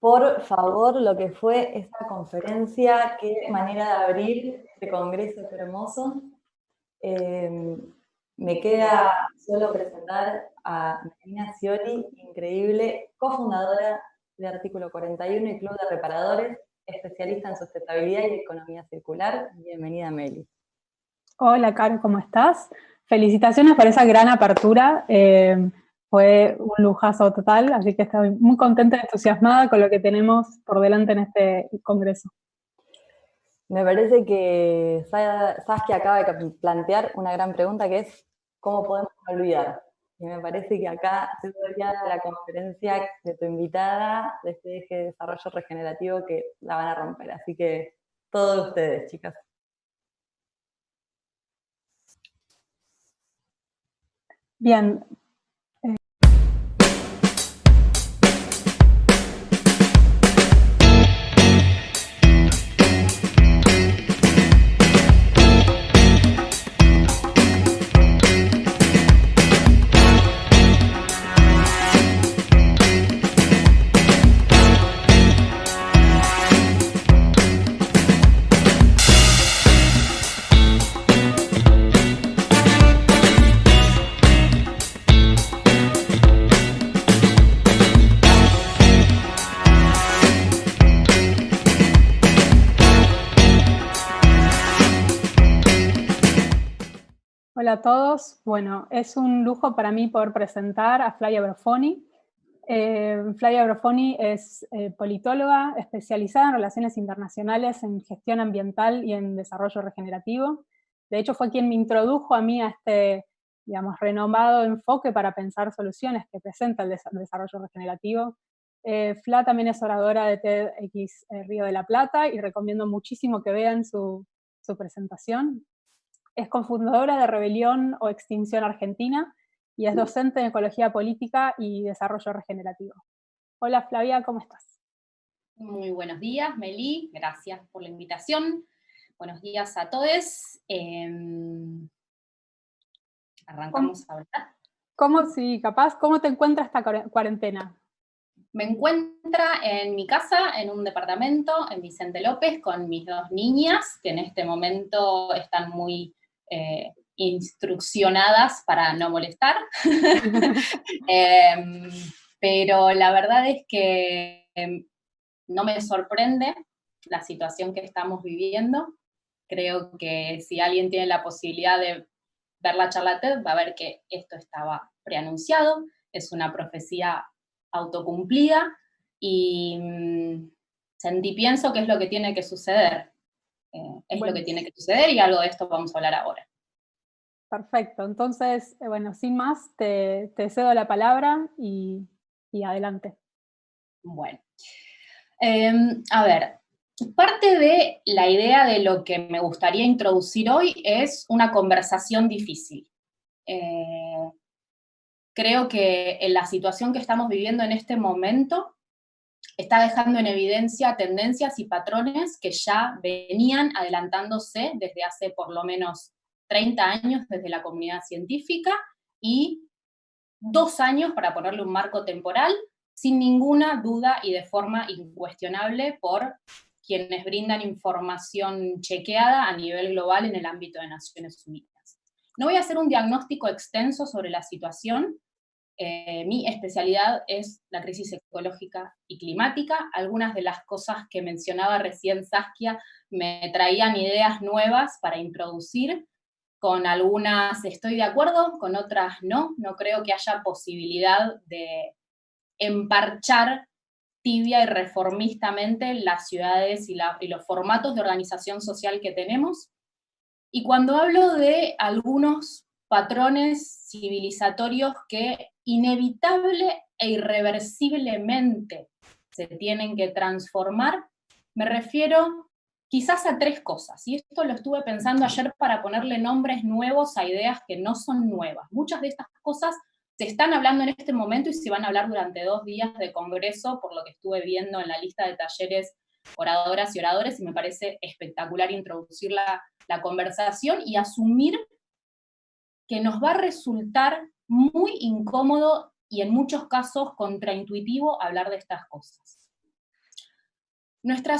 por favor lo que fue esta conferencia, qué manera de abrir este congreso tan hermoso. Me queda solo presentar a Melina Scioli, increíble, cofundadora de Artículo 41 y Club de Reparadores, especialista en sustentabilidad y economía circular. Bienvenida, Meli. Hola, Caro, ¿cómo estás? Felicitaciones por esa gran apertura. Fue un lujazo total, así que estoy muy contenta y entusiasmada con lo que tenemos por delante en este congreso. Me parece que Saskia acaba de plantear una gran pregunta que es ¿cómo podemos olvidar? Y me parece que acá se podría la conferencia de tu invitada de este eje de desarrollo regenerativo que la van a romper. Así que todos ustedes, chicas. Bien. Hola a todos. Bueno, es un lujo para mí poder presentar a Flavia Brofoni. Flavia Brofoni es politóloga especializada en relaciones internacionales, en gestión ambiental y en desarrollo regenerativo. De hecho, fue quien me introdujo a mí a este, digamos, renombrado enfoque para pensar soluciones que presenta el desarrollo regenerativo. Fla también es oradora de TEDx Río de la Plata y recomiendo muchísimo que vean su presentación. Es cofundadora de Rebelión o Extinción Argentina y es docente en Ecología Política y Desarrollo Regenerativo. Hola Flavia, ¿cómo estás? Muy buenos días, Meli, gracias por la invitación. Buenos días a todos. Arrancamos a hablar. ¿Cómo te encuentra esta cuarentena? Me encuentro en mi casa, en un departamento, en Vicente López, con mis dos niñas, que en este momento están muy instruccionadas para no molestar. Pero la verdad es que no me sorprende la situación que estamos viviendo. Creo que si alguien tiene la posibilidad de ver la charla TED, va a ver que esto estaba preanunciado, es una profecía autocumplida y pienso que es lo que tiene que suceder. Lo que tiene que suceder y algo de esto vamos a hablar ahora. Perfecto, entonces, bueno, sin más, te cedo la palabra y adelante. Bueno, a ver, parte de la idea de lo que me gustaría introducir hoy es una conversación difícil. Creo que en la situación que estamos viviendo en este momento está dejando en evidencia tendencias y patrones que ya venían adelantándose desde hace por lo menos 30 años desde la comunidad científica y 2 años, para ponerle un marco temporal, sin ninguna duda y de forma incuestionable por quienes brindan información chequeada a nivel global en el ámbito de Naciones Unidas. No voy a hacer un diagnóstico extenso sobre la situación. Mi especialidad es la crisis ecológica y climática. Algunas de las cosas que mencionaba recién Saskia me traían ideas nuevas para introducir. Con algunas estoy de acuerdo, con otras no. No creo que haya posibilidad de emparchar tibia y reformistamente las ciudades y los formatos de organización social que tenemos. Y cuando hablo de algunos patrones civilizatorios que inevitable e irreversiblemente se tienen que transformar, me refiero quizás a 3 cosas, y esto lo estuve pensando ayer para ponerle nombres nuevos a ideas que no son nuevas. Muchas de estas cosas se están hablando en este momento y se van a hablar durante 2 días de congreso, por lo que estuve viendo en la lista de talleres oradoras y oradores, y me parece espectacular introducir la conversación y asumir que nos va a resultar muy incómodo y en muchos casos contraintuitivo hablar de estas cosas. Nuestra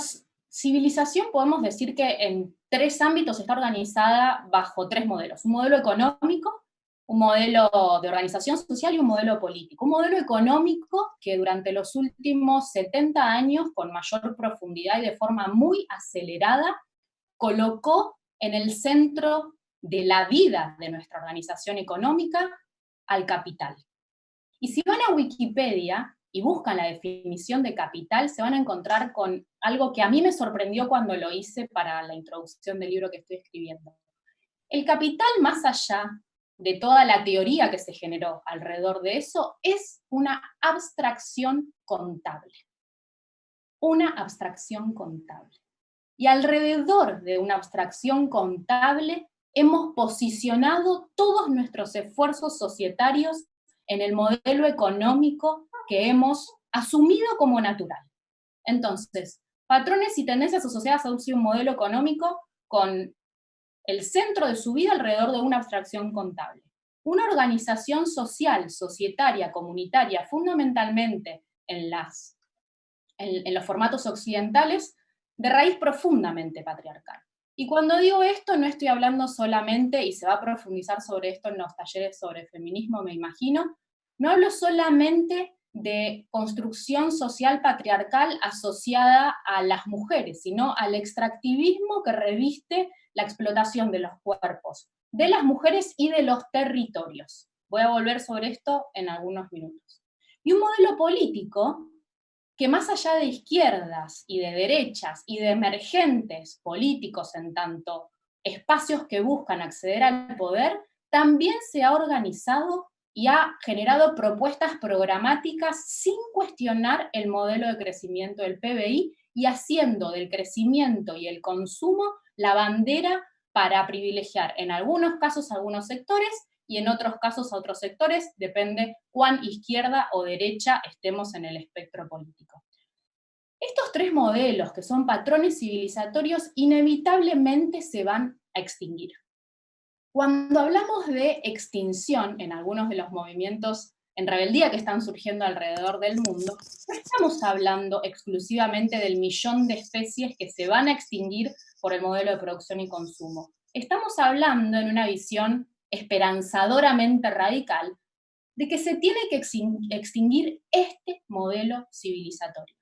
civilización podemos decir que en 3 ámbitos está organizada bajo 3 modelos. Un modelo económico, un modelo de organización social y un modelo político. Un modelo económico que durante los últimos 70 años, con mayor profundidad y de forma muy acelerada, colocó en el centro de la vida de nuestra organización económica al capital. Y si van a Wikipedia y buscan la definición de capital, se van a encontrar con algo que a mí me sorprendió cuando lo hice para la introducción del libro que estoy escribiendo. El capital, más allá de toda la teoría que se generó alrededor de eso, es una abstracción contable. Una abstracción contable. Y alrededor de una abstracción contable hemos posicionado todos nuestros esfuerzos societarios en el modelo económico que hemos asumido como natural. Entonces, patrones y tendencias asociadas a un modelo económico con el centro de su vida alrededor de una abstracción contable. Una organización social, societaria, comunitaria, fundamentalmente en los formatos occidentales, de raíz profundamente patriarcal. Y cuando digo esto, no estoy hablando solamente, y se va a profundizar sobre esto en los talleres sobre feminismo, me imagino, no hablo solamente de construcción social patriarcal asociada a las mujeres, sino al extractivismo que reviste la explotación de los cuerpos, de las mujeres y de los territorios. Voy a volver sobre esto en algunos minutos. Y un modelo político que más allá de izquierdas y de derechas y de emergentes políticos en tanto espacios que buscan acceder al poder, también se ha organizado y ha generado propuestas programáticas sin cuestionar el modelo de crecimiento del PBI y haciendo del crecimiento y el consumo la bandera para privilegiar en algunos casos a algunos sectores y en otros casos a otros sectores, depende cuán izquierda o derecha estemos en el espectro político. Estos 3 modelos, que son patrones civilizatorios, inevitablemente se van a extinguir. Cuando hablamos de extinción en algunos de los movimientos en rebeldía que están surgiendo alrededor del mundo, no estamos hablando exclusivamente del millón de especies que se van a extinguir por el modelo de producción y consumo. Estamos hablando en una visión esperanzadoramente radical de que se tiene que extinguir este modelo civilizatorio.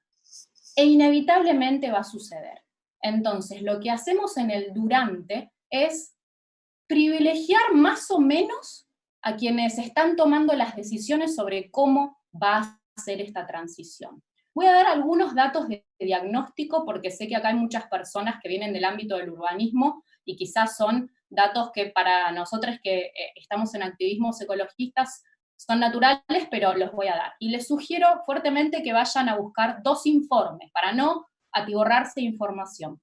E inevitablemente va a suceder. Entonces, lo que hacemos en el durante es privilegiar más o menos a quienes están tomando las decisiones sobre cómo va a ser esta transición. Voy a dar algunos datos de diagnóstico porque sé que acá hay muchas personas que vienen del ámbito del urbanismo y quizás son datos que para nosotros que estamos en activismos ecologistas son naturales, pero los voy a dar. Y les sugiero fuertemente que vayan a buscar 2 informes para no atiborrarse de información.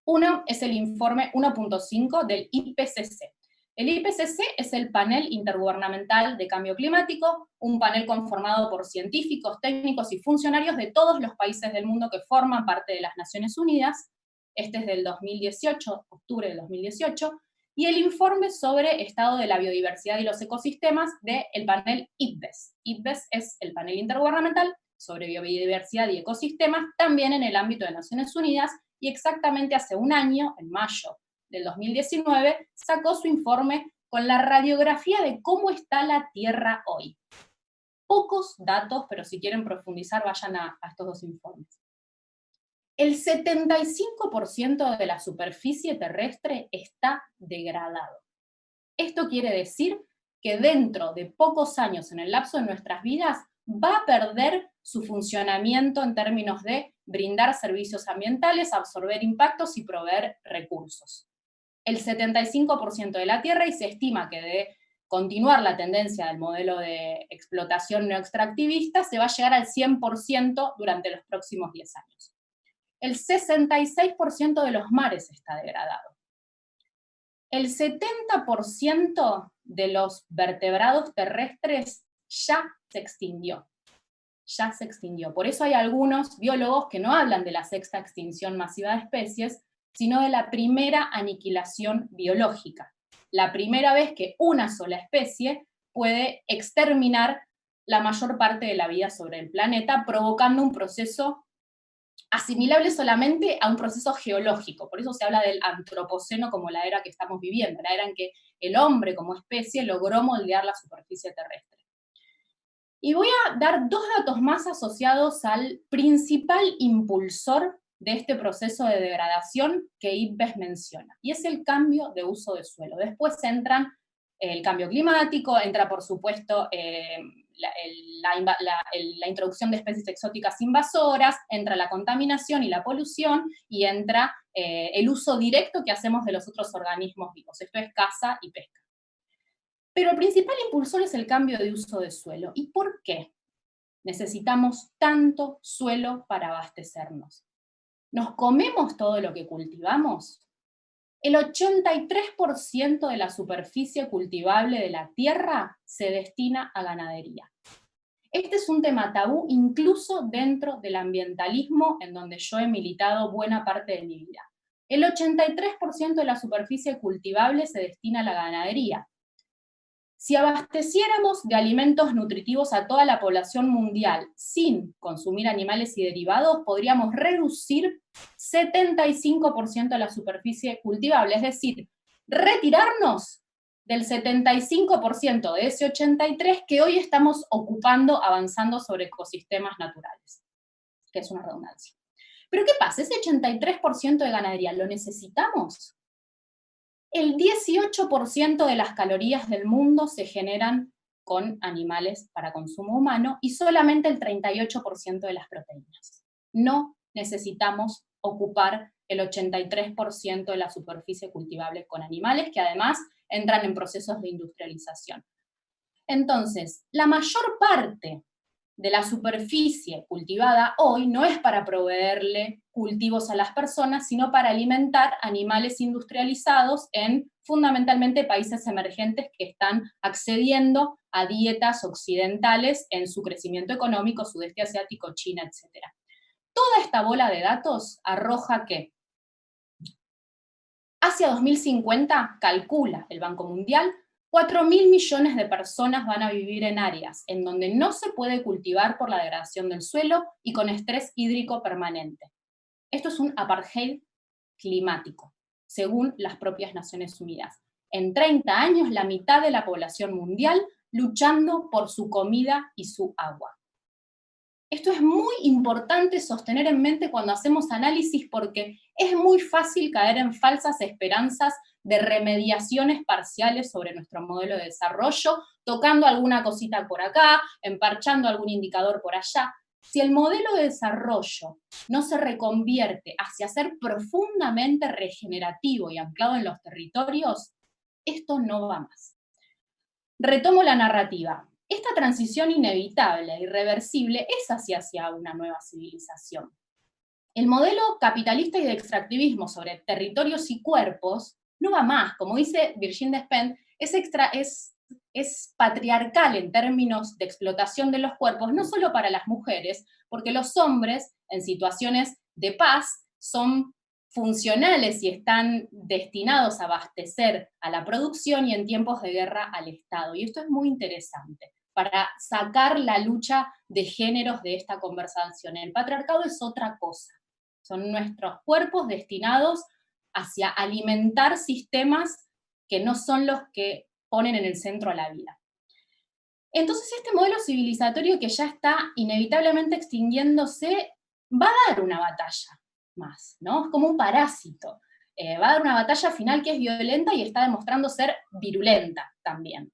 Uno es el informe 1.5 del IPCC. El IPCC es el Panel Intergubernamental de Cambio Climático, un panel conformado por científicos, técnicos y funcionarios de todos los países del mundo que forman parte de las Naciones Unidas. Este es del 2018, octubre del 2018, y el informe sobre estado de la biodiversidad y los ecosistemas del panel IPBES. IPBES es el panel intergubernamental sobre biodiversidad y ecosistemas, también en el ámbito de Naciones Unidas, y exactamente hace un año, en mayo del 2019, sacó su informe con la radiografía de cómo está la Tierra hoy. Pocos datos, pero si quieren profundizar, vayan a estos 2 informes. El 75% de la superficie terrestre está degradado. Esto quiere decir que dentro de pocos años, en el lapso de nuestras vidas, va a perder su funcionamiento en términos de brindar servicios ambientales, absorber impactos y proveer recursos. El 75% de la Tierra, y se estima que de continuar la tendencia del modelo de explotación neoextractivista, se va a llegar al 100% durante los próximos 10 años. El 66% de los mares está degradado. El 70% de los vertebrados terrestres ya se extinguió. Ya se extinguió. Por eso hay algunos biólogos que no hablan de la 6ª extinción masiva de especies, sino de la primera aniquilación biológica. La primera vez que una sola especie puede exterminar la mayor parte de la vida sobre el planeta, provocando un proceso asimilable solamente a un proceso geológico. Por eso se habla del antropoceno como la era que estamos viviendo, la era en que el hombre como especie logró moldear la superficie terrestre. Y voy a dar 2 datos más asociados al principal impulsor de este proceso de degradación que Yves menciona, y es el cambio de uso de suelo. Después entran el cambio climático, entra por supuesto la introducción de especies exóticas invasoras, entra la contaminación y la polución, y entra el uso directo que hacemos de los otros organismos vivos. Esto es caza y pesca. Pero el principal impulsor es el cambio de uso de suelo. ¿Y por qué necesitamos tanto suelo para abastecernos? ¿Nos comemos todo lo que cultivamos? El 83% de la superficie cultivable de la tierra se destina a ganadería. Este es un tema tabú incluso dentro del ambientalismo, en donde yo he militado buena parte de mi vida. El 83% de la superficie cultivable se destina a la ganadería. Si abasteciéramos de alimentos nutritivos a toda la población mundial sin consumir animales y derivados, podríamos reducir 75% de la superficie cultivable, es decir, retirarnos del 75% de ese 83% que hoy estamos ocupando avanzando sobre ecosistemas naturales, que es una redundancia. Pero ¿qué pasa? ¿Ese 83% de ganadería lo necesitamos? El 18% de las calorías del mundo se generan con animales para consumo humano y solamente el 38% de las proteínas. No necesitamos ocupar el 83% de la superficie cultivable con animales, que además entran en procesos de industrialización. Entonces, la mayor parte de la superficie cultivada hoy no es para proveerle cultivos a las personas, sino para alimentar animales industrializados en fundamentalmente países emergentes que están accediendo a dietas occidentales en su crecimiento económico, sudeste asiático, China, etc. Toda esta bola de datos arroja que hacia 2050, calcula el Banco Mundial, 4.000 millones de personas van a vivir en áreas en donde no se puede cultivar por la degradación del suelo y con estrés hídrico permanente. Esto es un apartheid climático, según las propias Naciones Unidas. En 30 años, la mitad de la población mundial luchando por su comida y su agua. Esto es muy importante sostener en mente cuando hacemos análisis, porque es muy fácil caer en falsas esperanzas de remediaciones parciales sobre nuestro modelo de desarrollo, tocando alguna cosita por acá, emparchando algún indicador por allá. Si el modelo de desarrollo no se reconvierte hacia ser profundamente regenerativo y anclado en los territorios, esto no va más. Retomo la narrativa. Esta transición inevitable e irreversible es hacia una nueva civilización. El modelo capitalista y de extractivismo sobre territorios y cuerpos no va más. Como dice Virginie Despentes, es patriarcal en términos de explotación de los cuerpos, no solo para las mujeres, porque los hombres en situaciones de paz son funcionales y están destinados a abastecer a la producción, y en tiempos de guerra al Estado. Y esto es muy interesante para sacar la lucha de géneros de esta conversación. El patriarcado es otra cosa. Son nuestros cuerpos destinados hacia alimentar sistemas que no son los que ponen en el centro a la vida. Entonces este modelo civilizatorio que ya está inevitablemente extinguiéndose va a dar una batalla más, ¿no? Es como un parásito. Va a dar una batalla final que es violenta y está demostrando ser virulenta también.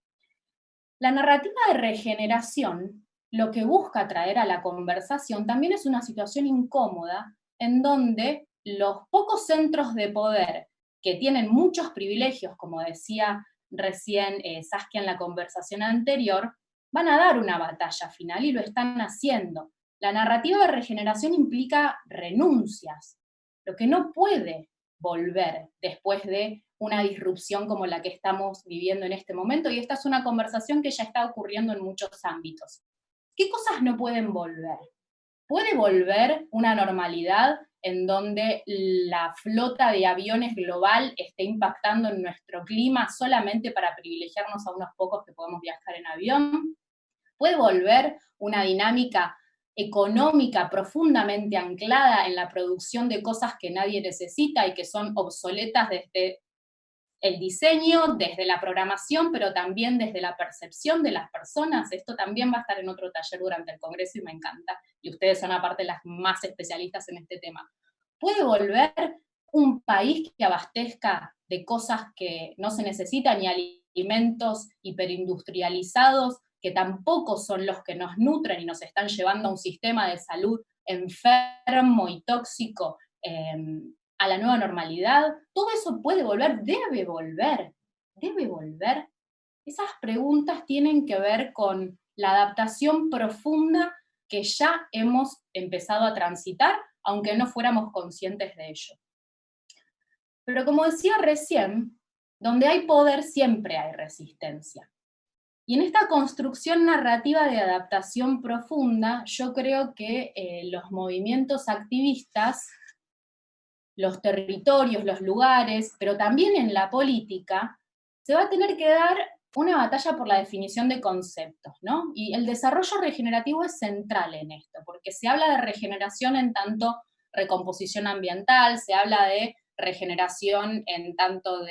La narrativa de regeneración lo que busca traer a la conversación también es una situación incómoda en donde los pocos centros de poder que tienen muchos privilegios, como decía recién Saskia en la conversación anterior, van a dar una batalla final y lo están haciendo. La narrativa de regeneración implica renuncias, lo que no puede volver después de una disrupción como la que estamos viviendo en este momento, y esta es una conversación que ya está ocurriendo en muchos ámbitos. ¿Qué cosas no pueden volver? ¿Puede volver una normalidad en donde la flota de aviones global esté impactando en nuestro clima solamente para privilegiarnos a unos pocos que podemos viajar en avión? ¿Puede volver una dinámica económica profundamente anclada en la producción de cosas que nadie necesita y que son obsoletas desde el diseño, desde la programación, pero también desde la percepción de las personas. Esto también va a estar en otro taller durante el Congreso y me encanta, y ustedes son aparte las más especialistas en este tema. ¿Puede volver un país que abastezca de cosas que no se necesitan y alimentos hiperindustrializados que tampoco son los que nos nutren y nos están llevando a un sistema de salud enfermo y tóxico a la nueva normalidad? Todo eso puede volver, debe volver, debe volver. Esas preguntas tienen que ver con la adaptación profunda que ya hemos empezado a transitar, aunque no fuéramos conscientes de ello. Pero como decía recién, donde hay poder siempre hay resistencia. Y en esta construcción narrativa de adaptación profunda, yo creo que los movimientos activistas, los territorios, los lugares, pero también en la política, se va a tener que dar una batalla por la definición de conceptos, ¿no? Y el desarrollo regenerativo es central en esto, porque se habla de regeneración en tanto recomposición ambiental, se habla de regeneración en tanto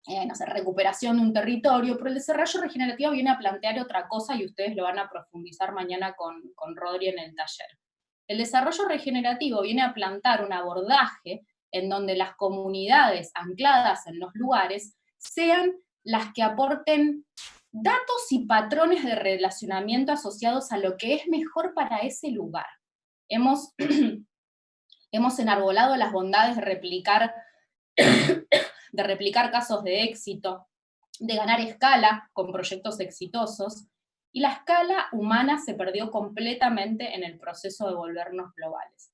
no sé, recuperación de un territorio, pero el desarrollo regenerativo viene a plantear otra cosa y ustedes lo van a profundizar mañana con Rodri en el taller. El desarrollo regenerativo viene a plantar un abordaje en donde las comunidades ancladas en los lugares sean las que aporten datos y patrones de relacionamiento asociados a lo que es mejor para ese lugar. Hemos enarbolado las bondades de replicar casos de éxito, de ganar escala con proyectos exitosos, y la escala humana se perdió completamente en el proceso de volvernos globales.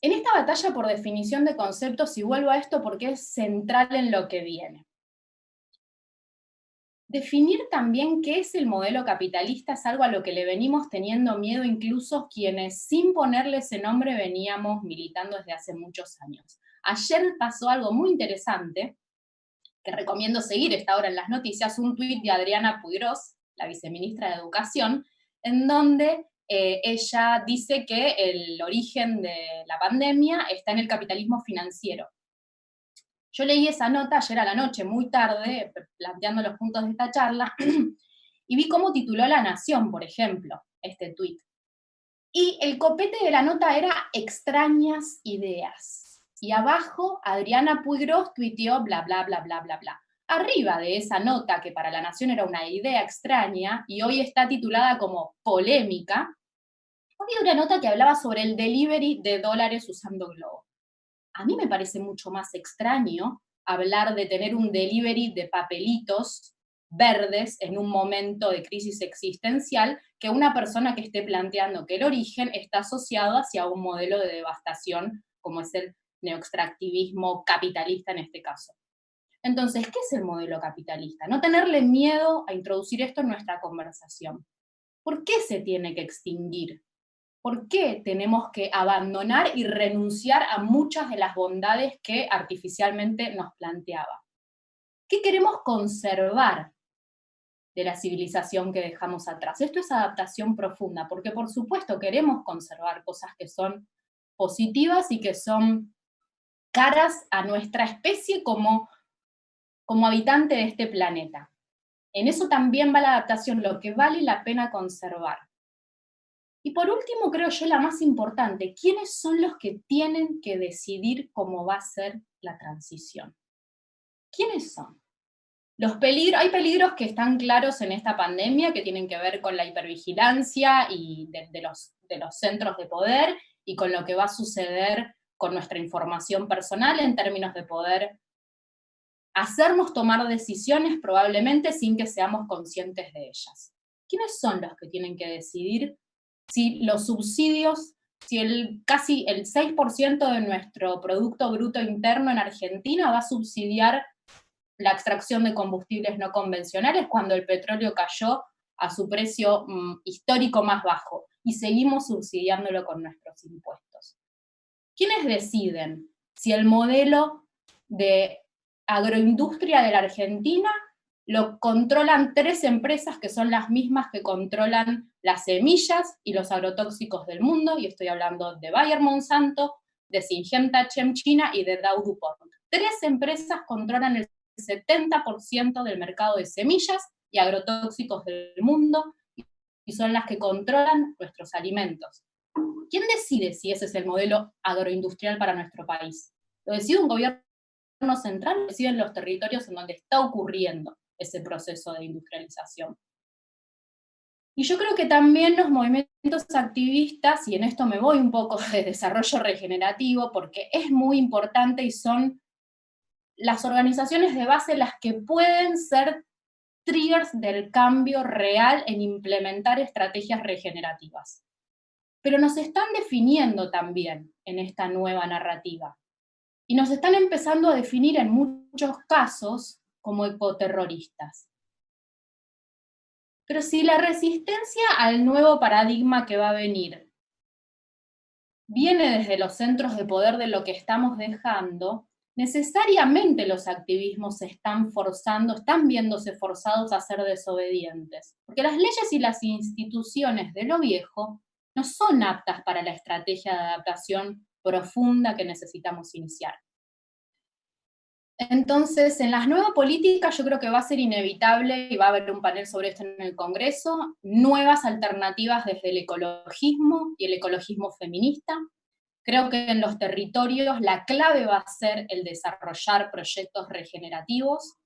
En esta batalla por definición de conceptos, y vuelvo a esto porque es central en lo que viene, definir también qué es el modelo capitalista es algo a lo que le venimos teniendo miedo incluso quienes sin ponerle ese nombre veníamos militando desde hace muchos años. Ayer pasó algo muy interesante, que recomiendo seguir, está ahora en las noticias, un tuit de Adriana Puigros, la viceministra de Educación, en donde ella dice que el origen de la pandemia está en el capitalismo financiero. Yo leí esa nota ayer a la noche, muy tarde, planteando los puntos de esta charla, y vi cómo tituló La Nación, por ejemplo, este tuit. Y el copete de la nota era extrañas ideas. Y abajo, Adriana Puigros tuiteó bla, bla, bla, bla, bla, bla. Arriba de esa nota, que para La Nación era una idea extraña, y hoy está titulada como polémica, había una nota que hablaba sobre el delivery de dólares usando Globo. A mí me parece mucho más extraño hablar de tener un delivery de papelitos verdes en un momento de crisis existencial que una persona que esté planteando que el origen está asociado hacia un modelo de devastación como es el neoextractivismo capitalista en este caso. Entonces, ¿qué es el modelo capitalista? No tenerle miedo a introducir esto en nuestra conversación. ¿Por qué se tiene que extinguir? ¿Por qué tenemos que abandonar y renunciar a muchas de las bondades que artificialmente nos planteaba? ¿Qué queremos conservar de la civilización que dejamos atrás? Esto es adaptación profunda, porque por supuesto queremos conservar cosas que son positivas y que son caras a nuestra especie como habitante de este planeta. En eso también va la adaptación, lo que vale la pena conservar. Y por último, creo yo la más importante, ¿quiénes son los que tienen que decidir cómo va a ser la transición? ¿Quiénes son? Hay peligros que están claros en esta pandemia que tienen que ver con la hipervigilancia y de los centros de poder y con lo que va a suceder con nuestra información personal en términos de poder hacernos tomar decisiones probablemente sin que seamos conscientes de ellas. ¿Quiénes son los que tienen que decidir si los subsidios, si casi el 6% de nuestro Producto Bruto Interno en Argentina va a subsidiar la extracción de combustibles no convencionales cuando el petróleo cayó a su precio histórico más bajo y seguimos subsidiándolo con nuestros impuestos? ¿Quiénes deciden si el modelo de agroindustria de la Argentina lo controlan 3 empresas que son las mismas que controlan las semillas y los agrotóxicos del mundo, y estoy hablando de Bayer Monsanto, de Syngenta China y de Dow DuPont. 3 empresas controlan el 70% del mercado de semillas y agrotóxicos del mundo, y son las que controlan nuestros alimentos. ¿Quién decide si ese es el modelo agroindustrial para nuestro país? ¿Lo decide un gobierno central? ¿Lo deciden los territorios en donde está ocurriendo ese proceso de industrialización? Y yo creo que también los movimientos activistas, y en esto me voy un poco de desarrollo regenerativo, porque es muy importante y son las organizaciones de base las que pueden ser triggers del cambio real en implementar estrategias regenerativas. Pero nos están definiendo también en esta nueva narrativa. Y nos están empezando a definir en muchos casos como ecoterroristas. Pero si la resistencia al nuevo paradigma que va a venir viene desde los centros de poder de lo que estamos dejando, necesariamente los activismos se están forzando, están viéndose forzados a ser desobedientes. Porque las leyes y las instituciones de lo viejo no son aptas para la estrategia de adaptación profunda que necesitamos iniciar. Entonces, en las nuevas políticas yo creo que va a ser inevitable, y va a haber un panel sobre esto en el Congreso, nuevas alternativas desde el ecologismo y el ecologismo feminista. Creo que en los territorios la clave va a ser el desarrollar proyectos regenerativos,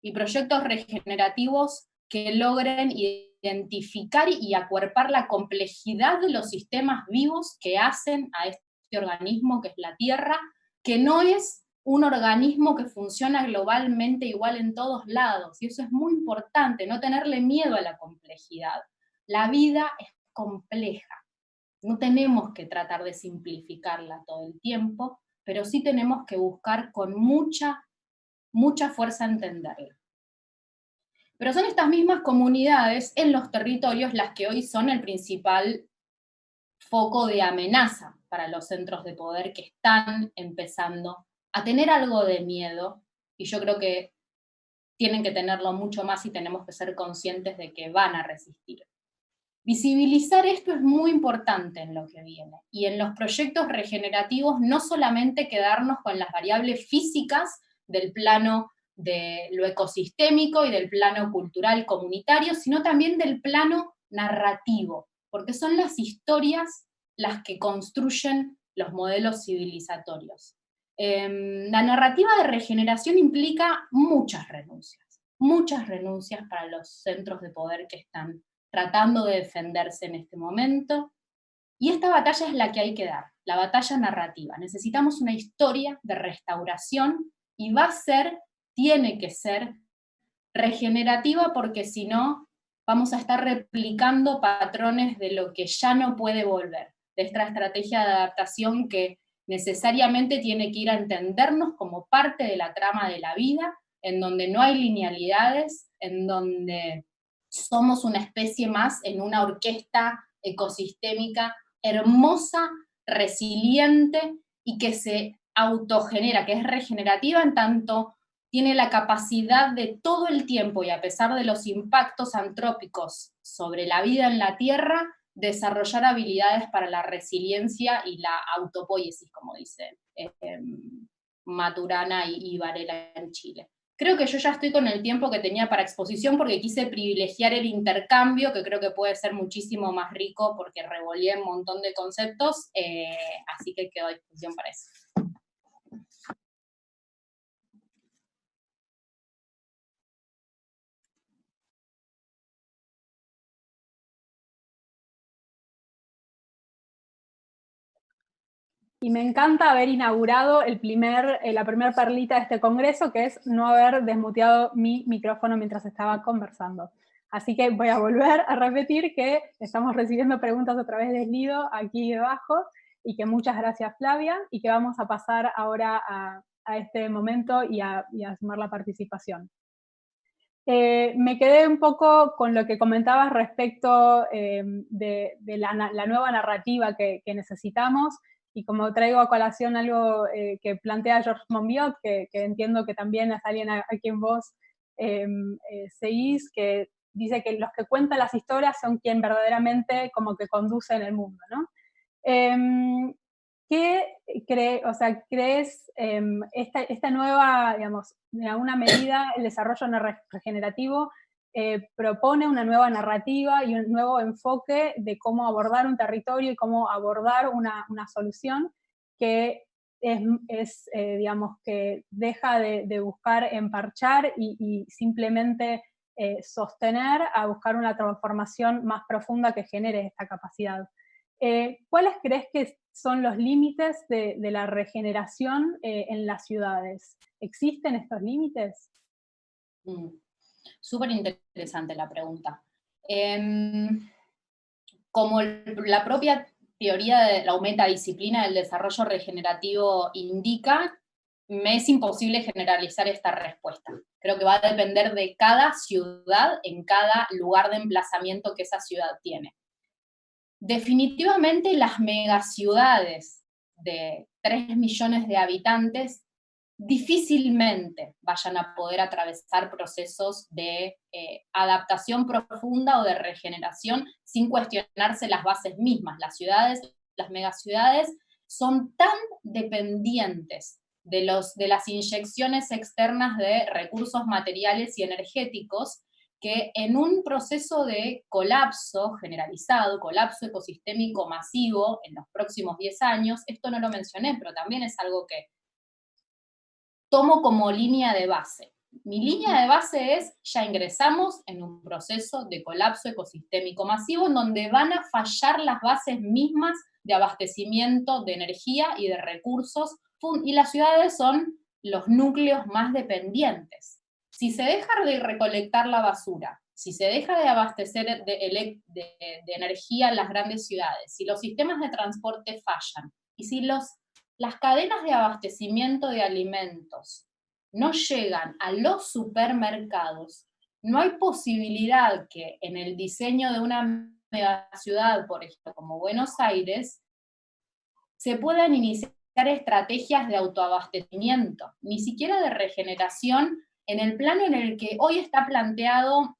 y proyectos regenerativos que logren identificar y acuerpar la complejidad de los sistemas vivos que hacen a este organismo que es la Tierra, que no es un organismo que funciona globalmente igual en todos lados, y eso es muy importante, no tenerle miedo a la complejidad. La vida es compleja, no tenemos que tratar de simplificarla todo el tiempo, pero sí tenemos que buscar con mucha fuerza entenderla. Pero son estas mismas comunidades en los territorios las que hoy son el principal foco de amenaza para los centros de poder que están empezando a tener algo de miedo, y yo creo que tienen que tenerlo mucho más y tenemos que ser conscientes de que van a resistir. Visibilizar esto es muy importante en lo que viene, y en los proyectos regenerativos no solamente quedarnos con las variables físicas del plano de lo ecosistémico y del plano cultural comunitario, sino también del plano narrativo, porque son las historias las que construyen los modelos civilizatorios. La narrativa de regeneración implica muchas renuncias para los centros de poder que están tratando de defenderse en este momento, y esta batalla es la que hay que dar, la batalla narrativa. Necesitamos una historia de restauración, y tiene que ser regenerativa, porque si no vamos a estar replicando patrones de lo que ya no puede volver, de esta estrategia de adaptación que necesariamente tiene que ir a entendernos como parte de la trama de la vida, en donde no hay linealidades, en donde somos una especie más en una orquesta ecosistémica hermosa, resiliente, y que se autogenera, que es regenerativa en tanto tiene la capacidad de todo el tiempo, y a pesar de los impactos antrópicos sobre la vida en la Tierra, desarrollar habilidades para la resiliencia y la autopoiesis, como dice Maturana y Varela en Chile. Creo que yo ya estoy con el tiempo que tenía para exposición, porque quise privilegiar el intercambio, que creo que puede ser muchísimo más rico, porque revolví un montón de conceptos, así que quedo a disposición para eso. Y me encanta haber inaugurado la primera perlita de este congreso, que es no haber desmuteado mi micrófono mientras estaba conversando. Así que voy a volver a repetir que estamos recibiendo preguntas a través de Slido aquí debajo, y que muchas gracias, Flavia, y que vamos a pasar ahora a este momento y a sumar la participación. Me quedé un poco con lo que comentabas respecto de la nueva narrativa que necesitamos, y como traigo a colación algo que plantea Georges Monbiot, que entiendo que también es alguien a quien vos Seuss, que dice que los que cuentan las historias son quien verdaderamente como que conducen el mundo, ¿no? ¿Crees esta nueva, digamos, de alguna medida el desarrollo regenerativo propone una nueva narrativa y un nuevo enfoque de cómo abordar un territorio y cómo abordar una solución que digamos, que deja de buscar emparchar y simplemente sostener a buscar una transformación más profunda que genere esta capacidad? ¿Cuáles crees que son los límites de la regeneración en las ciudades? ¿Existen estos límites? Súper interesante la pregunta. Como la propia teoría de la metadisciplina del desarrollo regenerativo indica, me es imposible generalizar esta respuesta. Creo que va a depender de cada ciudad, en cada lugar de emplazamiento que esa ciudad tiene. Definitivamente las megaciudades de 3 millones de habitantes difícilmente vayan a poder atravesar procesos de adaptación profunda o de regeneración sin cuestionarse las bases mismas. Las ciudades, las megaciudades, son tan dependientes de las inyecciones externas de recursos materiales y energéticos que en un proceso de colapso generalizado, colapso ecosistémico masivo en los próximos 10 años, esto no lo mencioné, pero también es algo que tomo como línea de base. Mi línea de base es, ya ingresamos en un proceso de colapso ecosistémico masivo en donde van a fallar las bases mismas de abastecimiento de energía y de recursos, y las ciudades son los núcleos más dependientes. Si se deja de recolectar la basura, si se deja de abastecer de energía en las grandes ciudades, si los sistemas de transporte fallan, y si las cadenas de abastecimiento de alimentos no llegan a los supermercados, no hay posibilidad que en el diseño de una megaciudad, por ejemplo, como Buenos Aires, se puedan iniciar estrategias de autoabastecimiento, ni siquiera de regeneración, en el plano en el que hoy está planteada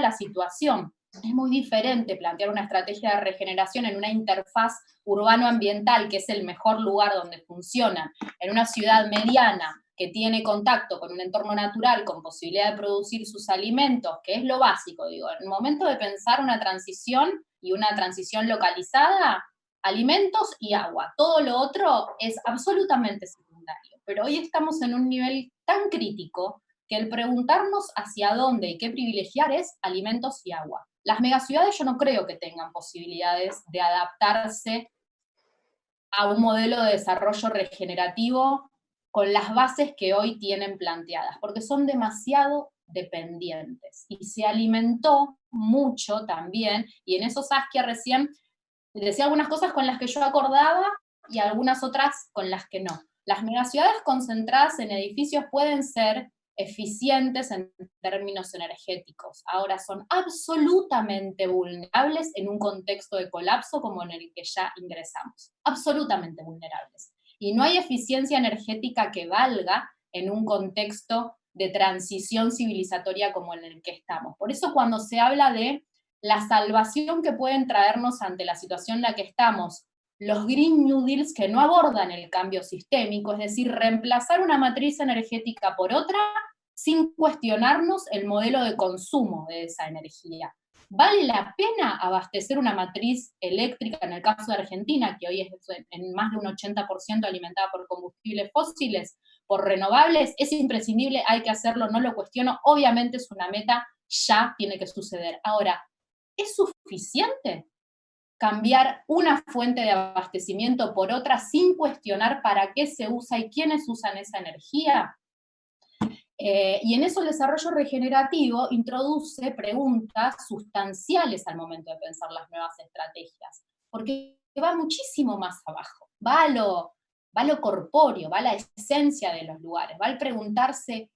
la situación. Es muy diferente plantear una estrategia de regeneración en una interfaz urbano-ambiental, que es el mejor lugar donde funciona, en una ciudad mediana que tiene contacto con un entorno natural, con posibilidad de producir sus alimentos, que es lo básico, digo, en el momento de pensar una transición y una transición localizada, alimentos y agua, todo lo otro es absolutamente secundario, pero hoy estamos en un nivel tan crítico que el preguntarnos hacia dónde y qué privilegiar es alimentos y agua. Las megaciudades yo no creo que tengan posibilidades de adaptarse a un modelo de desarrollo regenerativo con las bases que hoy tienen planteadas, porque son demasiado dependientes. Y se alimentó mucho también, y en eso Saskia recién decía algunas cosas con las que yo acordaba y algunas otras con las que no. Las megaciudades concentradas en edificios pueden ser eficientes en términos energéticos. Ahora son absolutamente vulnerables en un contexto de colapso como en el que ya ingresamos. Absolutamente vulnerables. Y no hay eficiencia energética que valga en un contexto de transición civilizatoria como en el que estamos. Por eso cuando se habla de la salvación que pueden traernos ante la situación en la que estamos, los Green New Deals que no abordan el cambio sistémico, es decir, reemplazar una matriz energética por otra sin cuestionarnos el modelo de consumo de esa energía. ¿Vale la pena abastecer una matriz eléctrica, en el caso de Argentina, que hoy es en más de un 80% alimentada por combustibles fósiles, por renovables? Es imprescindible, hay que hacerlo, no lo cuestiono, obviamente es una meta, ya tiene que suceder. Ahora, ¿es suficiente cambiar una fuente de abastecimiento por otra sin cuestionar para qué se usa y quiénes usan esa energía? Y en eso el desarrollo regenerativo introduce preguntas sustanciales al momento de pensar las nuevas estrategias, porque va muchísimo más abajo, va a lo corpóreo, va a la esencia de los lugares, va al preguntarse,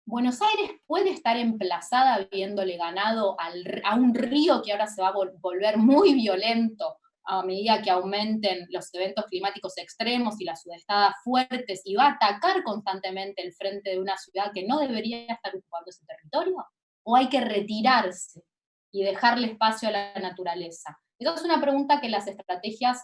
¿Buenos Aires puede estar emplazada habiéndole ganado a un río que ahora se va a volver muy violento a medida que aumenten los eventos climáticos extremos y las sudestadas fuertes, y va a atacar constantemente el frente de una ciudad que no debería estar ocupando ese territorio? ¿O hay que retirarse y dejarle espacio a la naturaleza? Esa es una pregunta que las estrategias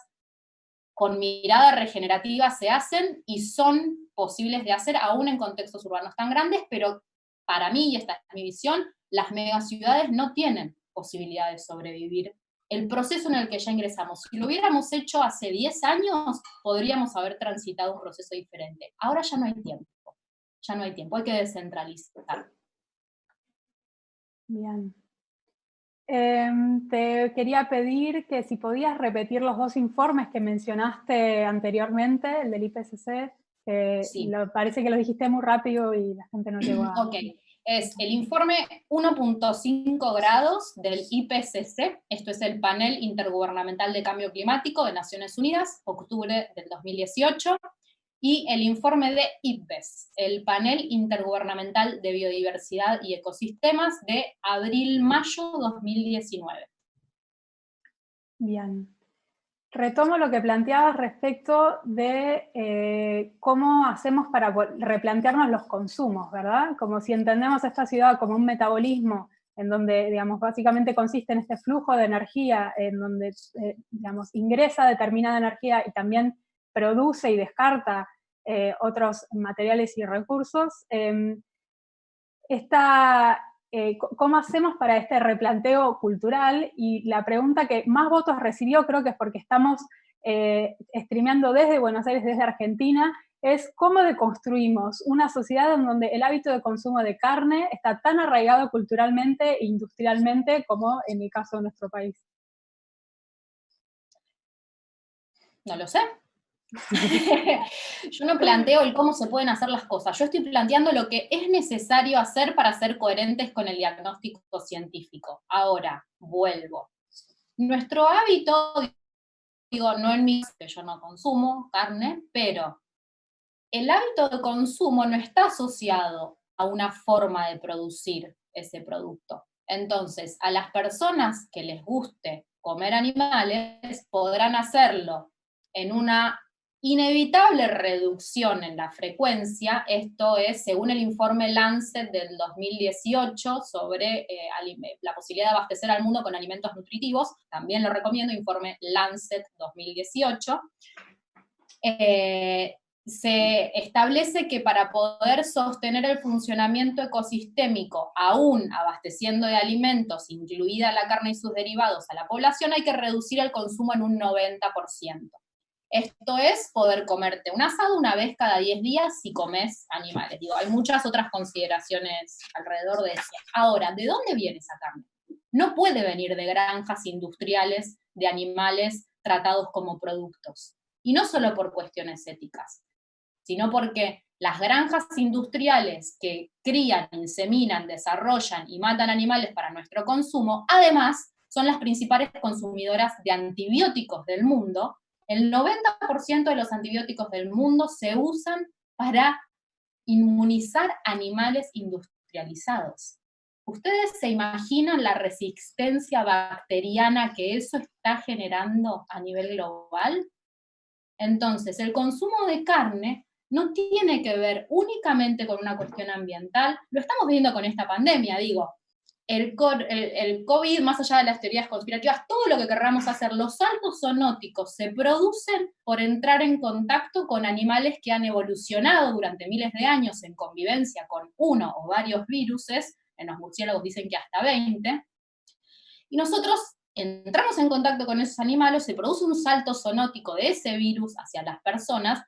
con mirada regenerativa se hacen y son posibles de hacer aún en contextos urbanos tan grandes, pero para mí, y esta es mi visión, las megaciudades no tienen posibilidad de sobrevivir el proceso en el que ya ingresamos. Si lo hubiéramos hecho hace 10 años, podríamos haber transitado un proceso diferente. Ahora ya no hay tiempo, hay que descentralizar. Bien. Te quería pedir que si podías repetir los dos informes que mencionaste anteriormente, el del IPCC, Sí. parece que lo dijiste muy rápido y la gente no llegó a... Ok, es el informe 1.5 grados del IPCC, esto es el Panel Intergubernamental de Cambio Climático de Naciones Unidas, octubre del 2018, y el informe de IPBES, el Panel Intergubernamental de Biodiversidad y Ecosistemas, de abril-mayo 2019. Bien. Retomo lo que planteabas respecto de cómo hacemos para replantearnos los consumos, ¿verdad? Como si entendemos esta ciudad como un metabolismo en donde, digamos, básicamente consiste en este flujo de energía, en donde, digamos, ingresa determinada energía y también produce y descarta otros materiales y recursos. ¿Cómo hacemos para este replanteo cultural? Y la pregunta que más votos recibió, creo que es porque estamos streameando desde Buenos Aires, desde Argentina, es cómo deconstruimos una sociedad en donde el hábito de consumo de carne está tan arraigado culturalmente e industrialmente como en el caso de nuestro país. No lo sé. Yo no planteo el cómo se pueden hacer las cosas, yo estoy planteando lo que es necesario hacer para ser coherentes con el diagnóstico científico. Ahora, vuelvo. Nuestro hábito, digo, no en mi caso, que yo no consumo carne, pero el hábito de consumo no está asociado a una forma de producir ese producto. Entonces, a las personas que les guste comer animales, podrán hacerlo en una inevitable reducción en la frecuencia. Esto es según el informe Lancet del 2018 sobre la posibilidad de abastecer al mundo con alimentos nutritivos. También lo recomiendo, informe Lancet 2018. Se establece que para poder sostener el funcionamiento ecosistémico, aún abasteciendo de alimentos, incluida la carne y sus derivados, a la población, hay que reducir el consumo en un 90%. Esto es poder comerte un asado una vez cada 10 días si comes animales. Digo, hay muchas otras consideraciones alrededor de eso. Ahora, ¿de dónde viene esa carne? No puede venir de granjas industriales de animales tratados como productos. Y no solo por cuestiones éticas, sino porque las granjas industriales que crían, inseminan, desarrollan y matan animales para nuestro consumo, además son las principales consumidoras de antibióticos del mundo. El 90% de los antibióticos del mundo se usan para inmunizar animales industrializados. ¿Ustedes se imaginan la resistencia bacteriana que eso está generando a nivel global? Entonces, el consumo de carne no tiene que ver únicamente con una cuestión ambiental, lo estamos viendo con esta pandemia, digo, el COVID, más allá de las teorías conspirativas, todo lo que querramos hacer, los saltos zoonóticos se producen por entrar en contacto con animales que han evolucionado durante miles de años en convivencia con uno o varios viruses, en los murciélagos dicen que hasta 20, y nosotros entramos en contacto con esos animales, se produce un salto zoonótico de ese virus hacia las personas,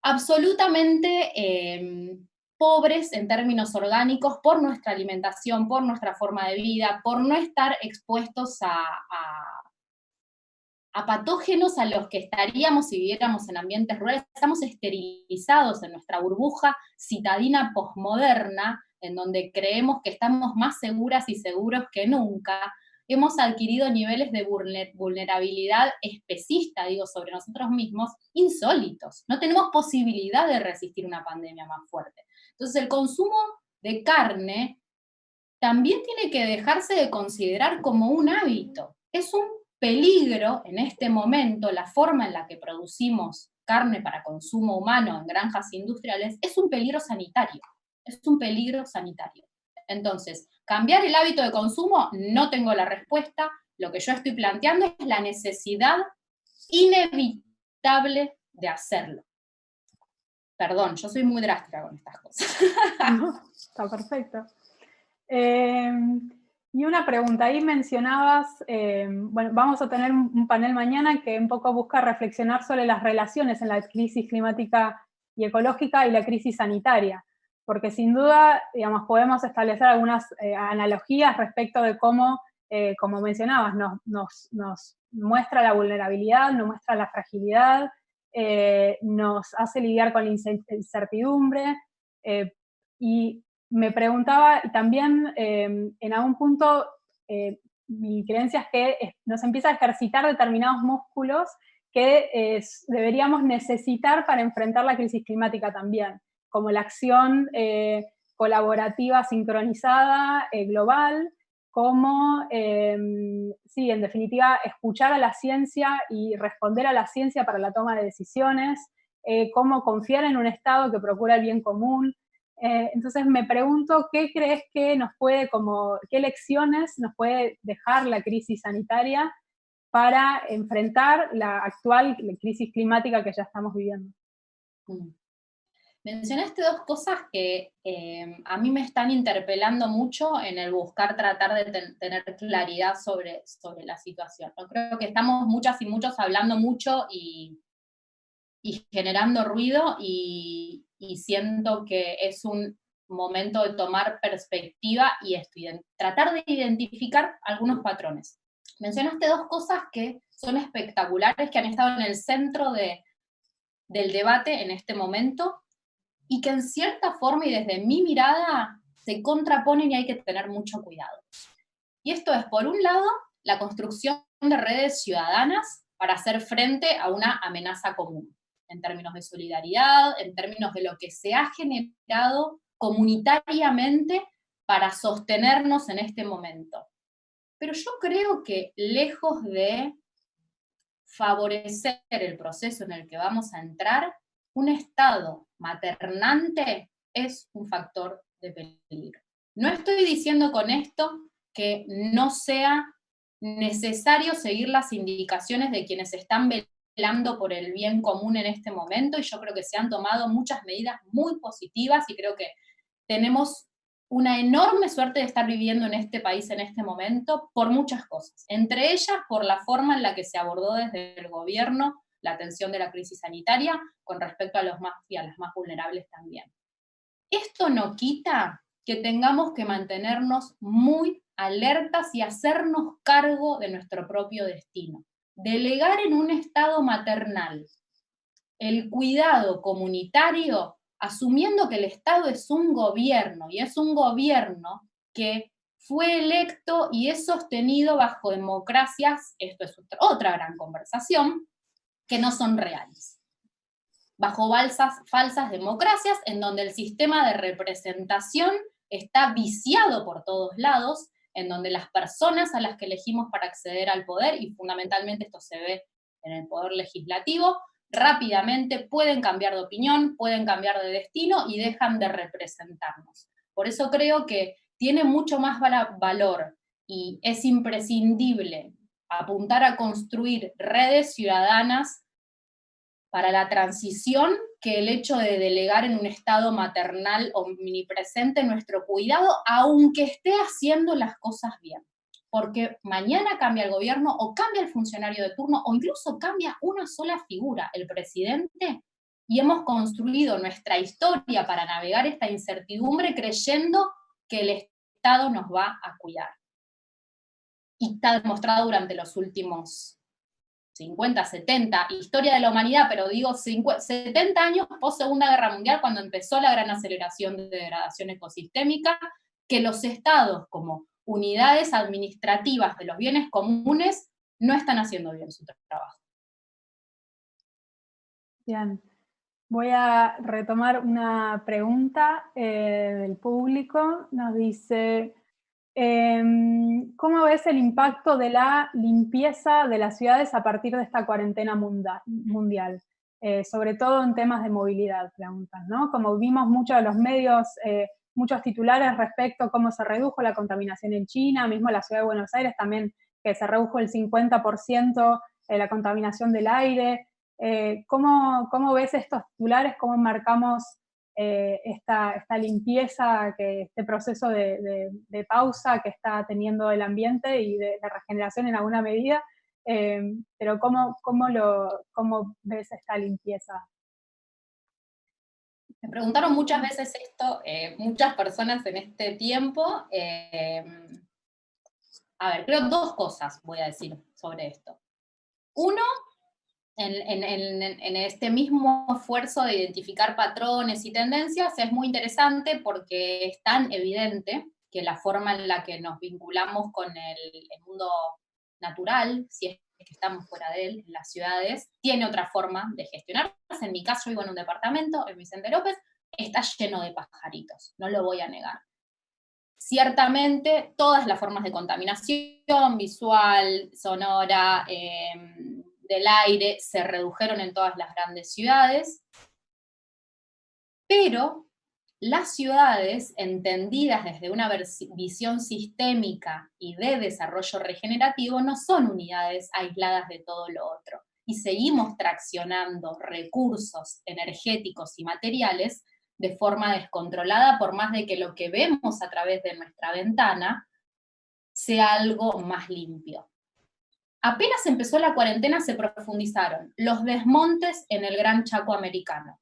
absolutamente pobres en términos orgánicos por nuestra alimentación, por nuestra forma de vida, por no estar expuestos a patógenos a los que estaríamos si viviéramos en ambientes rurales. Estamos esterilizados en nuestra burbuja citadina posmoderna, en donde creemos que estamos más seguras y seguros que nunca. Hemos adquirido niveles de vulnerabilidad especista, digo, sobre nosotros mismos, insólitos. No tenemos posibilidad de resistir una pandemia más fuerte. Entonces, el consumo de carne también tiene que dejarse de considerar como un hábito. Es un peligro en este momento, la forma en la que producimos carne para consumo humano en granjas industriales, es un peligro sanitario. Es un peligro sanitario. Entonces, cambiar el hábito de consumo, no tengo la respuesta. Lo que yo estoy planteando es la necesidad inevitable de hacerlo. Perdón, yo soy muy drástica con estas cosas. No, está perfecto. Y una pregunta, ahí mencionabas, bueno, vamos a tener un panel mañana que un poco busca reflexionar sobre las relaciones en la crisis climática y ecológica y la crisis sanitaria, porque sin duda, digamos, podemos establecer algunas analogías respecto de cómo, como mencionabas, nos muestra la vulnerabilidad, nos muestra la fragilidad, nos hace lidiar con la incertidumbre, y me preguntaba también, en algún punto, mi creencia es que nos empieza a ejercitar determinados músculos que deberíamos necesitar para enfrentar la crisis climática también, como la acción colaborativa sincronizada global, como, sí, en definitiva, escuchar a la ciencia y responder a la ciencia para la toma de decisiones, cómo confiar en un Estado que procura el bien común. Entonces me pregunto, ¿qué crees que nos puede, qué lecciones nos puede dejar la crisis sanitaria para enfrentar la actual crisis climática que ya estamos viviendo? Mencionaste dos cosas que a mí me están interpelando mucho en el buscar tratar de tener claridad sobre la situación. Yo creo que estamos muchas y muchos hablando mucho y generando ruido, y siento que es un momento de tomar perspectiva y tratar de identificar algunos patrones. Mencionaste dos cosas que son espectaculares, que han estado en el centro del debate en este momento, y que en cierta forma y desde mi mirada se contraponen y hay que tener mucho cuidado. Y esto es, por un lado, la construcción de redes ciudadanas para hacer frente a una amenaza común, en términos de solidaridad, en términos de lo que se ha generado comunitariamente para sostenernos en este momento. Pero yo creo que lejos de favorecer el proceso en el que vamos a entrar, un Estado maternante es un factor de peligro. No estoy diciendo con esto que no sea necesario seguir las indicaciones de quienes están velando por el bien común en este momento, y yo creo que se han tomado muchas medidas muy positivas, y creo que tenemos una enorme suerte de estar viviendo en este país en este momento por muchas cosas, entre ellas por la forma en la que se abordó desde el gobierno la atención de la crisis sanitaria con respecto a los más y a las más vulnerables también. Esto no quita que tengamos que mantenernos muy alertas y hacernos cargo de nuestro propio destino. Delegar en un Estado maternal el cuidado comunitario, asumiendo que el Estado es un gobierno, y es un gobierno que fue electo y es sostenido bajo democracias, esto es otra gran conversación, que no son reales. Bajo falsas democracias en donde el sistema de representación está viciado por todos lados, en donde las personas a las que elegimos para acceder al poder, y fundamentalmente esto se ve en el poder legislativo, rápidamente pueden cambiar de opinión, pueden cambiar de destino y dejan de representarnos. Por eso creo que tiene mucho más valor y es imprescindible apuntar a construir redes ciudadanas para la transición que el hecho de delegar en un Estado maternal omnipresente nuestro cuidado, aunque esté haciendo las cosas bien. Porque mañana cambia el gobierno, o cambia el funcionario de turno, o incluso cambia una sola figura, el presidente, y hemos construido nuestra historia para navegar esta incertidumbre creyendo que el Estado nos va a cuidar. Y está demostrado durante los últimos 50, 70, historia de la humanidad, pero digo 70 años post Segunda Guerra Mundial, cuando empezó la gran aceleración de degradación ecosistémica, que los estados como unidades administrativas de los bienes comunes no están haciendo bien su trabajo. Bien, voy a retomar una pregunta del público. Nos dice, ¿Cómo ves el impacto de la limpieza de las ciudades a partir de esta cuarentena mundial? Sobre todo en temas de movilidad, preguntan, ¿no? Como vimos muchos de los medios, muchos titulares respecto a cómo se redujo la contaminación en China, mismo en la ciudad de Buenos Aires también, que se redujo el 50% la contaminación del aire. ¿Cómo ves estos titulares? ¿Cómo marcamos esta limpieza, este proceso de pausa que está teniendo el ambiente y de regeneración en alguna medida? Pero ¿cómo ves esta limpieza? Me preguntaron muchas veces esto, muchas personas en este tiempo. A ver, creo dos cosas voy a decir sobre esto. Uno, en este mismo esfuerzo de identificar patrones y tendencias, es muy interesante porque es tan evidente que la forma en la que nos vinculamos con el mundo natural, si es que estamos fuera de él, en las ciudades, tiene otra forma de gestionarse. En mi caso, vivo en un departamento, en Vicente López, está lleno de pajaritos, no lo voy a negar. Ciertamente, todas las formas de contaminación visual, sonora, del aire, se redujeron en todas las grandes ciudades, pero las ciudades, entendidas desde una visión sistémica y de desarrollo regenerativo, no son unidades aisladas de todo lo otro. Y seguimos traccionando recursos energéticos y materiales de forma descontrolada, por más de que lo que vemos a través de nuestra ventana sea algo más limpio. Apenas empezó la cuarentena se profundizaron los desmontes en el Gran Chaco americano.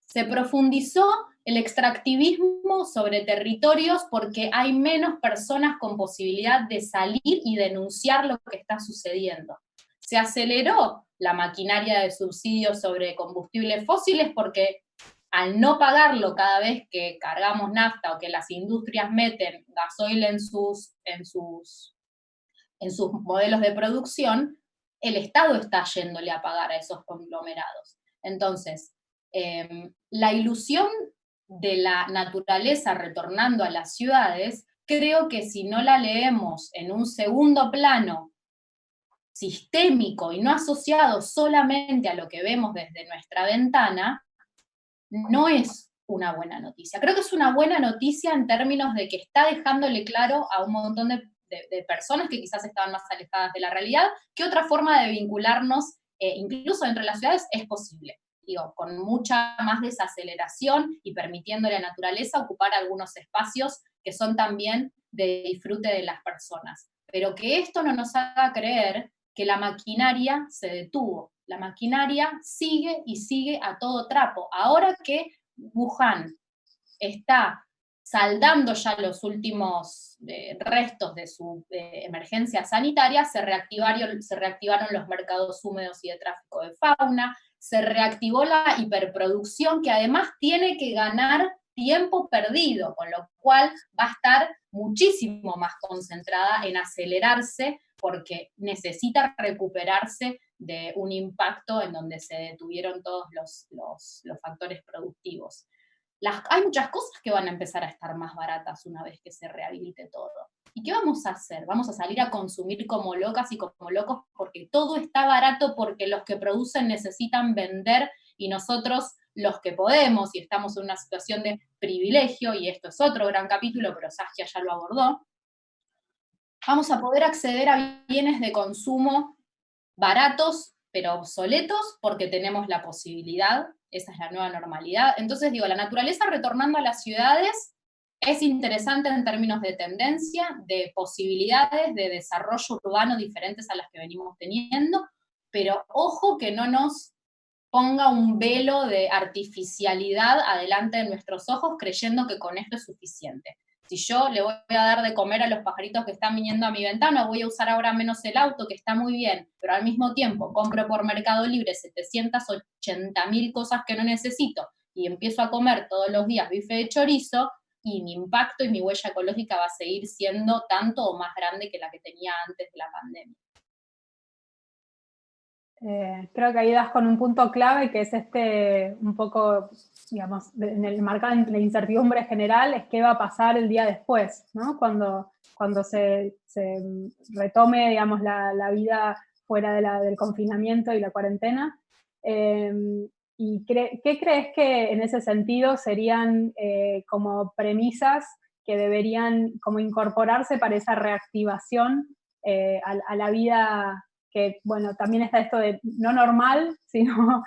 Se profundizó el extractivismo sobre territorios porque hay menos personas con posibilidad de salir y denunciar lo que está sucediendo. Se aceleró la maquinaria de subsidios sobre combustibles fósiles porque al no pagarlo cada vez que cargamos nafta o que las industrias meten gasoil en sus modelos de producción, el Estado está yéndole a pagar a esos conglomerados. Entonces, la ilusión de la naturaleza retornando a las ciudades, creo que si no la leemos en un segundo plano sistémico y no asociado solamente a lo que vemos desde nuestra ventana, no es una buena noticia. Creo que es una buena noticia en términos de que está dejándole claro a un montón de personas que quizás estaban más alejadas de la realidad, que otra forma de vincularnos, incluso dentro de las ciudades, es posible. Digo, con mucha más desaceleración y permitiéndole a la naturaleza ocupar algunos espacios que son también de disfrute de las personas. Pero que esto no nos haga creer que la maquinaria se detuvo. La maquinaria sigue y sigue a todo trapo. Ahora que Wuhan está saldando ya los últimos restos de su emergencia sanitaria, se reactivaron los mercados húmedos y de tráfico de fauna, se reactivó la hiperproducción que además tiene que ganar tiempo perdido, con lo cual va a estar muchísimo más concentrada en acelerarse porque necesita recuperarse de un impacto en donde se detuvieron todos los factores productivos. Hay muchas cosas que van a empezar a estar más baratas una vez que se rehabilite todo. ¿Y qué vamos a hacer? Vamos a salir a consumir como locas y como locos porque todo está barato, porque los que producen necesitan vender y nosotros, los que podemos, y estamos en una situación de privilegio, y esto es otro gran capítulo, pero Saskia ya lo abordó, vamos a poder acceder a bienes de consumo baratos, pero obsoletos, porque tenemos la posibilidad. Esa es la nueva normalidad. Entonces, digo, la naturaleza retornando a las ciudades es interesante en términos de tendencia, de posibilidades de desarrollo urbano diferentes a las que venimos teniendo, pero ojo que no nos ponga un velo de artificialidad adelante de nuestros ojos creyendo que con esto es suficiente. Si yo le voy a dar de comer a los pajaritos que están viniendo a mi ventana, voy a usar ahora menos el auto, que está muy bien, pero al mismo tiempo compro por Mercado Libre 780.000 cosas que no necesito y empiezo a comer todos los días bife de chorizo, y mi impacto y mi huella ecológica va a seguir siendo tanto o más grande que la que tenía antes de la pandemia. Creo que ahí das con un punto clave que es un poco, digamos, en el marcado en la incertidumbre general, es qué va a pasar el día después, ¿no? Cuando cuando se retome, digamos, la vida fuera del confinamiento y la cuarentena. ¿Y qué crees que en ese sentido serían como premisas que deberían como incorporarse para esa reactivación a la vida que, bueno, también está esto de no normal, sino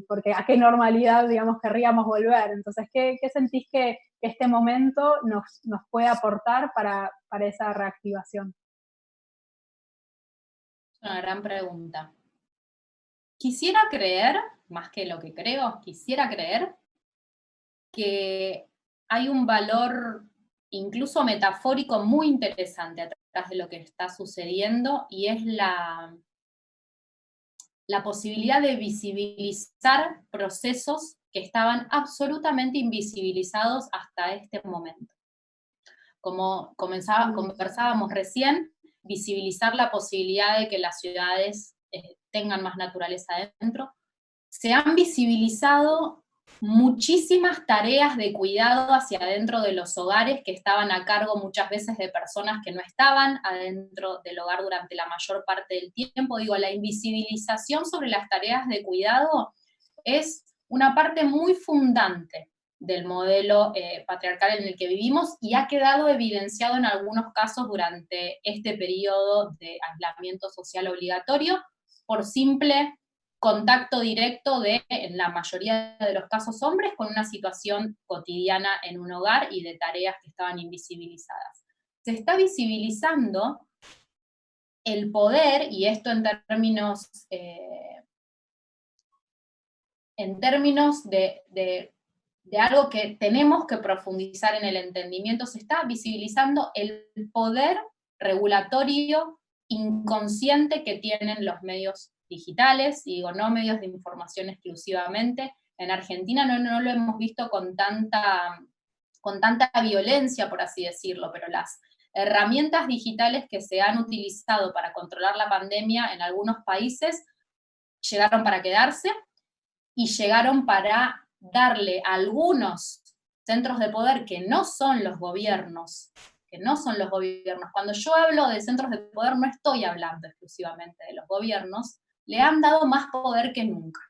porque a qué normalidad, digamos, querríamos volver? Entonces, ¿qué sentís que este momento nos puede aportar para esa reactivación? Una gran pregunta. Quisiera creer, más que lo que creo, quisiera creer que hay un valor incluso metafórico muy interesante atrás de lo que está sucediendo, y es la posibilidad de visibilizar procesos que estaban absolutamente invisibilizados hasta este momento. Como conversábamos recién, visibilizar la posibilidad de que las ciudades tengan más naturaleza adentro. Se han visibilizado muchísimas tareas de cuidado hacia adentro de los hogares que estaban a cargo muchas veces de personas que no estaban adentro del hogar durante la mayor parte del tiempo. Digo, la invisibilización sobre las tareas de cuidado es una parte muy fundante del modelo patriarcal en el que vivimos, y ha quedado evidenciado en algunos casos durante este periodo de aislamiento social obligatorio por simple contacto directo de, en la mayoría de los casos, hombres con una situación cotidiana en un hogar y de tareas que estaban invisibilizadas. Se está visibilizando el poder, y esto en términos de algo que tenemos que profundizar en el entendimiento, se está visibilizando el poder regulatorio inconsciente que tienen los medios digitales, y digo, no medios de información exclusivamente. En Argentina no lo hemos visto con tanta violencia, por así decirlo, pero las herramientas digitales que se han utilizado para controlar la pandemia en algunos países llegaron para quedarse, y llegaron para darle a algunos centros de poder que no son los gobiernos. Cuando yo hablo de centros de poder no estoy hablando exclusivamente de los gobiernos, le han dado más poder que nunca.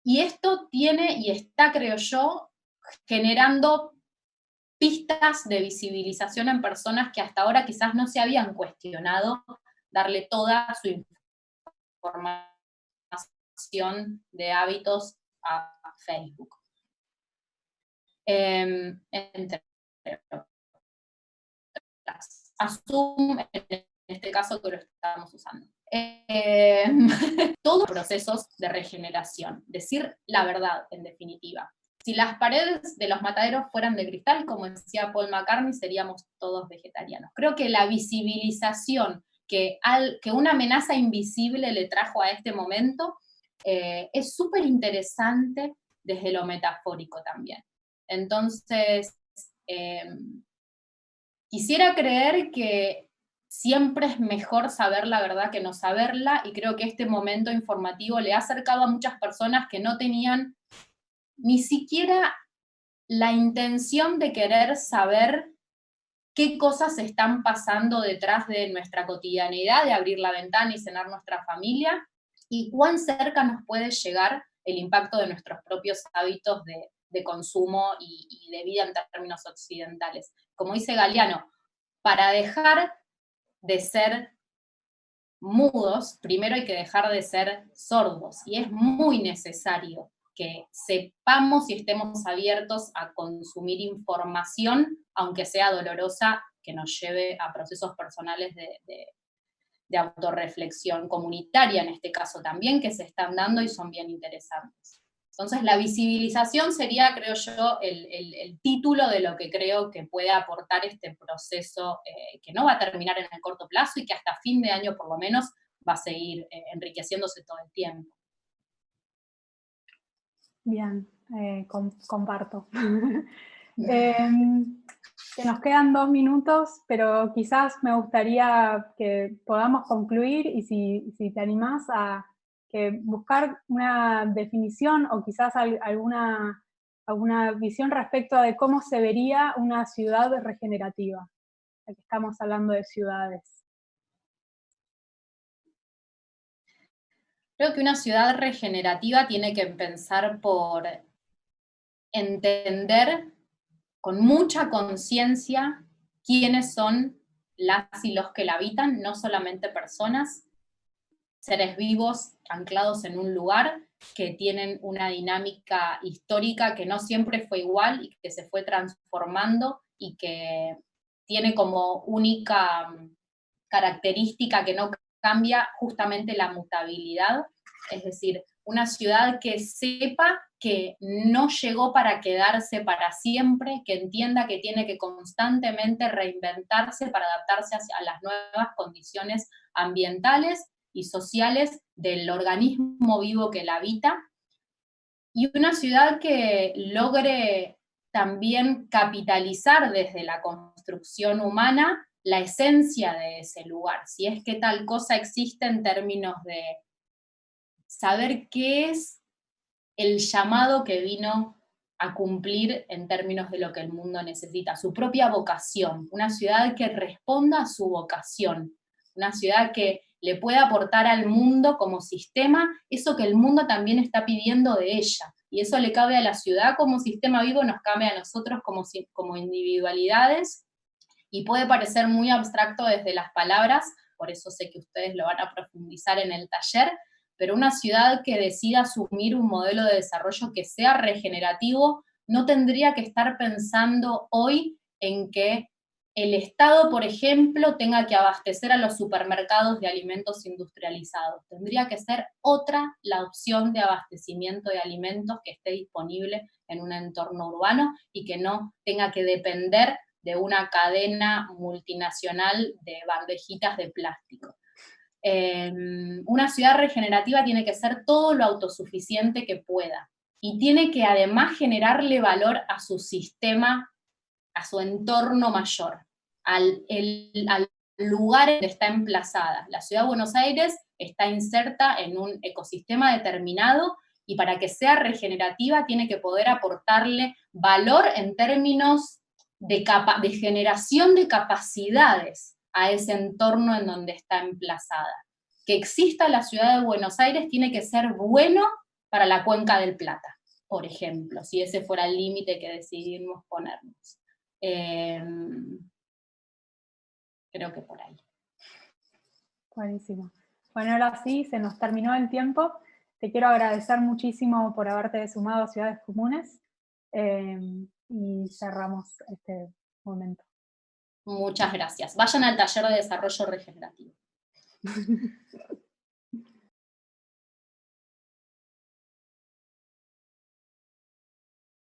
Y esto tiene y está, creo yo, generando pistas de visibilización en personas que hasta ahora quizás no se habían cuestionado darle toda su información de hábitos a Facebook. A Zoom, en este caso, que lo estamos usando. Todos los procesos de regeneración, decir la verdad, en definitiva. Si las paredes de los mataderos fueran de cristal, como decía Paul McCartney, seríamos todos vegetarianos. Creo que la visibilización que una amenaza invisible le trajo a este momento es súper interesante desde lo metafórico también. Entonces, quisiera creer que siempre es mejor saber la verdad que no saberla, y creo que este momento informativo le ha acercado a muchas personas que no tenían ni siquiera la intención de querer saber qué cosas están pasando detrás de nuestra cotidianidad, de abrir la ventana y cenar nuestra familia, y cuán cerca nos puede llegar el impacto de nuestros propios hábitos de consumo y de vida en términos occidentales. Como dice Galeano, para dejar de ser mudos, primero hay que dejar de ser sordos, y es muy necesario que sepamos y estemos abiertos a consumir información, aunque sea dolorosa, que nos lleve a procesos personales de autorreflexión comunitaria, en este caso también, que se están dando y son bien interesantes. Entonces, la visibilización sería, creo yo, el título de lo que creo que puede aportar este proceso, que no va a terminar en el corto plazo y que hasta fin de año, por lo menos, va a seguir enriqueciéndose todo el tiempo. Bien, comparto. Que nos quedan 2 minutos, pero quizás me gustaría que podamos concluir, y si te animás a buscar una definición o quizás alguna visión respecto de cómo se vería una ciudad regenerativa. ya que estamos hablando de ciudades? Creo que una ciudad regenerativa tiene que empezar por entender con mucha conciencia quiénes son las y los que la habitan, no solamente personas, seres vivos anclados en un lugar que tienen una dinámica histórica que no siempre fue igual y que se fue transformando y que tiene como única característica que no cambia justamente la mutabilidad, es decir, una ciudad que sepa que no llegó para quedarse para siempre, que entienda que tiene que constantemente reinventarse para adaptarse a las nuevas condiciones ambientales y sociales del organismo vivo que la habita, y una ciudad que logre también capitalizar desde la construcción humana la esencia de ese lugar, si es que tal cosa existe en términos de saber qué es el llamado que vino a cumplir en términos de lo que el mundo necesita, su propia vocación, una ciudad que responda a su vocación, una ciudad que le pueda aportar al mundo como sistema eso que el mundo también está pidiendo de ella, y eso le cabe a la ciudad como sistema vivo, nos cabe a nosotros como individualidades, y puede parecer muy abstracto desde las palabras, por eso sé que ustedes lo van a profundizar en el taller, pero una ciudad que decida asumir un modelo de desarrollo que sea regenerativo no tendría que estar pensando hoy en que el Estado, por ejemplo, tenga que abastecer a los supermercados de alimentos industrializados. Tendría que ser otra la opción de abastecimiento de alimentos que esté disponible en un entorno urbano y que no tenga que depender de una cadena multinacional de bandejitas de plástico. Una ciudad regenerativa tiene que ser todo lo autosuficiente que pueda y tiene que además generarle valor a su sistema, a su entorno mayor, al lugar donde está emplazada. La ciudad de Buenos Aires está inserta en un ecosistema determinado y para que sea regenerativa tiene que poder aportarle valor en términos de generación de capacidades a ese entorno en donde está emplazada. Que exista la ciudad de Buenos Aires tiene que ser bueno para la Cuenca del Plata, por ejemplo, si ese fuera el límite que decidimos ponernos. Creo que por ahí. Buenísimo. Bueno, ahora sí, se nos terminó el tiempo. Te quiero agradecer muchísimo por haberte sumado a Ciudades Comunes y cerramos este momento. Muchas gracias. Vayan al taller de desarrollo regenerativo.